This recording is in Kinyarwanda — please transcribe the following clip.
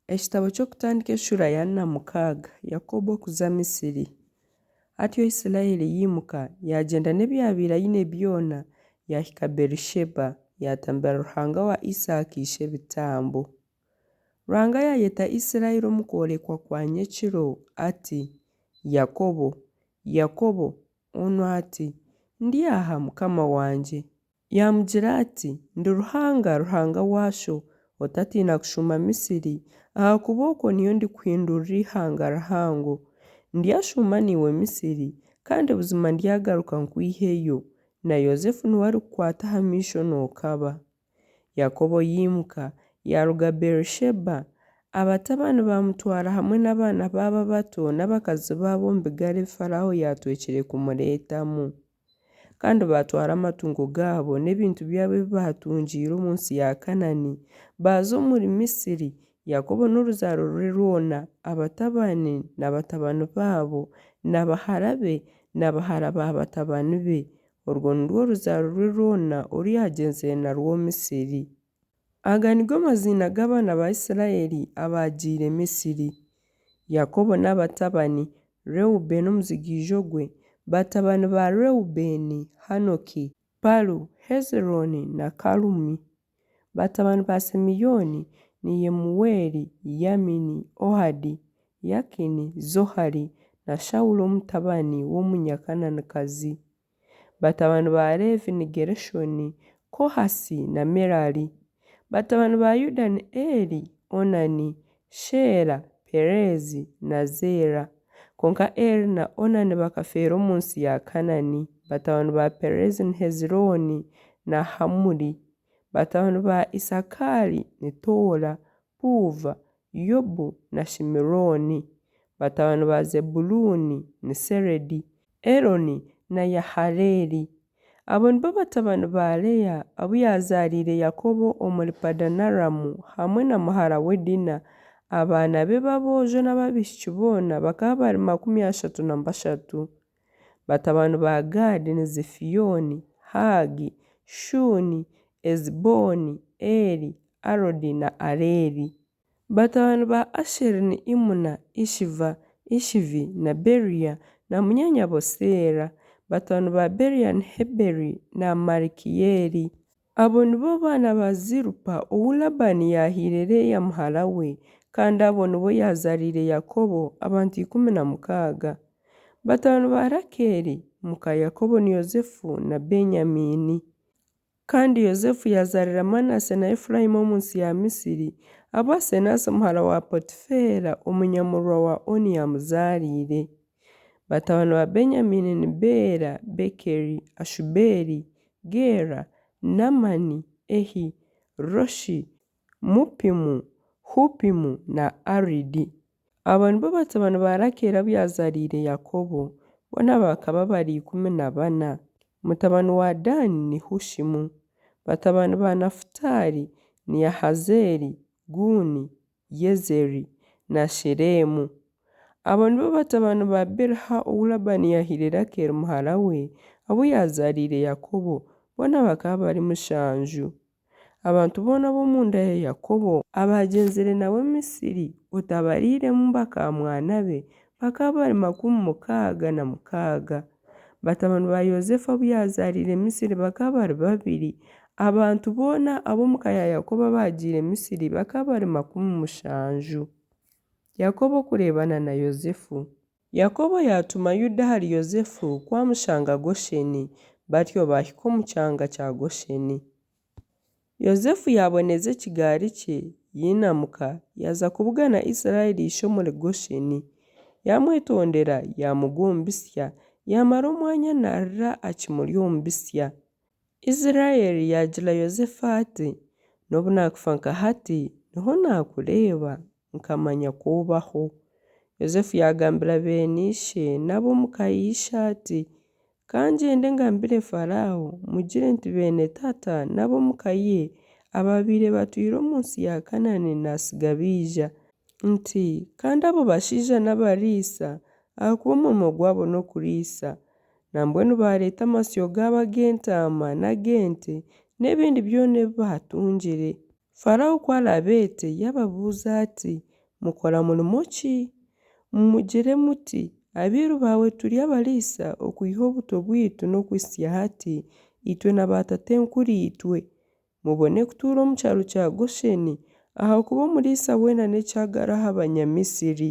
Ekitabo ky'okutandika eshura ya 16 Yakobo kuza Misiri. Atyo Isirayeli yimuka yagenda n'ebyabiira yine byona yahika Berisheba yatambira Ruhanga wa Isaaka ishe bitambo. Ruhanga yayeta Isirayeli omu kworekwa kwa nyekiro ati Yakobo, Yakobo, onu ati ndi aha mukama wanje. Yamugira ati ndi Ruhanga, Ruhanga washo otatiina kushuma Misiri ahakuba okwo niyo ndikuhindurira ihanga rihango. Ndyashuma niwe Misiri kandi buzima ndyagaruka nkwiheyo na Yozefu niwe arikukwata aha maisho nookaba. Yakobo yimuka yaruga Berisheba, abatabani bamutwara hamwe n'abaana baabo bato n'abakazi baabo omu bigare Faraho yatwekire kumureetamu. Kandi batwara amatungo gaabo n'ebintu byabo ebi batungiire omu nsi ya Kanani baaza omuri Misiri. Yakobo n'oruzaaro rwe rwona, abatabani n'abatabani baabo n'abahara be n'abahara b'abatabani be. Orwo nirwo ruzaaro rwe rwona oru yagenzire narwo Misiri. Aga nigo mazina g'abaana ba Isirayeli abagiire Misiri. Yakobo n'abatabani: Reubeni omuzigijo gwe. Batabani ba Reubeni: Hanoki, Palu, Hezironi na Karumi. Batabani ba Simiyoni ni Yemuweli, Yamini, Ohadi, Yakini, Zohari na Shawulo omutabani w'omunyakananikazi. Batabani ba Levi ni Gereshoni, Kohasi na Merari. Batabani ba Yuda ni Eri, Onani, Sheera, Perezi na Zera. Konka Eri na Onani bakafeera omu nsi ya Kanani. Batabani ba Perezi ni Hezironi na Hamuli. Batabani ba Isakari ni Tola, Puva, Yobu na Shimironi. Batabani ba Zebuluni ni Seredi, Eroni na Yahareeri. Abo nibo batabani ba Leya abu yazaariire Yakobo omuri Padanaramu hamwe na muhara we Dina. Abaana be b'aboojo n'ab'abaishiki boona bakaba bari 33. Batabani ba Gadi ni Zifiyoni, Haagi, Shuni, Eziboni, Eri, Arodi na Areri. Batabani ba Asheri ni Imuna, Ishiva, Ishivi na Beriya na munyanyabo Seera. Batabani ba Beriya ni Heberi na Malikiyeri. Abo nibo baana ba Zirupa owu Labani yahiire Leya muhara we, kandi abo nibo yazaariire Yakobo abantu 16. Batabani ba Rakeri muka Yakobo ni Yozefu na Benyamini. Kandi Yozefu yazaarira Manase na Efurayimu omu nsi ya Misiri, abo Asenasi muhara wa Potifera omunyamurwa wa Oni yamuzaariire. Batabani ba Benyamini ni Beera, Bekeri, Ashuberi, Gera, Namani, Ehi, Roshi, Mupimu, Hupimu na Aridi. Abo nibo batabani ba Rakeri abu yazaariire Yakobo, boona bakaba bari 14. Mutabani wa Dani ni Hushimu. Batabani ba Nafutali ni Yahazeri, Guni, Yezeri na Shiremu. Abo nibo batabani ba Bilha owu Labani yahiire Rakeri muhara we abu yazaariire Yakobo, boona bakaba bari 7. Abantu boona b'omunda ya Yakobo abagenzire nawe Misiri otabariiremu bakamwana be bakaba bari 66. Batabani ba Yozefu abu yazaariire Misiri bakaba bari 2. Abantu boona ab'omuka ya Yakobo abagiire Misiri bakaba bari 70. Yakobo kureebana na Yozefu. Yakobo yatuma Yuda hari Yozefu kwamushanga Gosheni, batyo bahika omu kyanga kya Gosheni. Yozefu yaboneza ekigaari kye yinamuka yaza kubugana Isirayeli ishe omuri Gosheni. Yamwetondera yamugombisya, yamara omwanya narira akimuri omu bisya. Isirayeli yagira Yozefu ati n'obu naakufa nka hati niho naakureeba nkamanya kubaho. Yozefu yagambira beene ishe n'ab'omuka y'ishe ati kangyende ngambire Faraho mugire nti beene tata n'ab'omuka ye ababaire batwire omu nsi ya Kanani naasiga biija nti kandi abo bashaija n'abariisa ahakuba omurimo gwabo n'okuriisa, nambwenu bareeta amasyo gaabo ag'entaama n'ag'ente n'ebindi byona ebi baatungire. Faraho ku arabeete yababuuza ati mukora mulimo ki? Mumugire muti abiiru bawe turi abariisa okwiha obuto bwitu n'okwistya hati itwe na baatatenkuru itwe mubone kutuura omu kyaro kya Gosheni ahakuba omuriisa weena n'ekyagara aha Banyamisiri.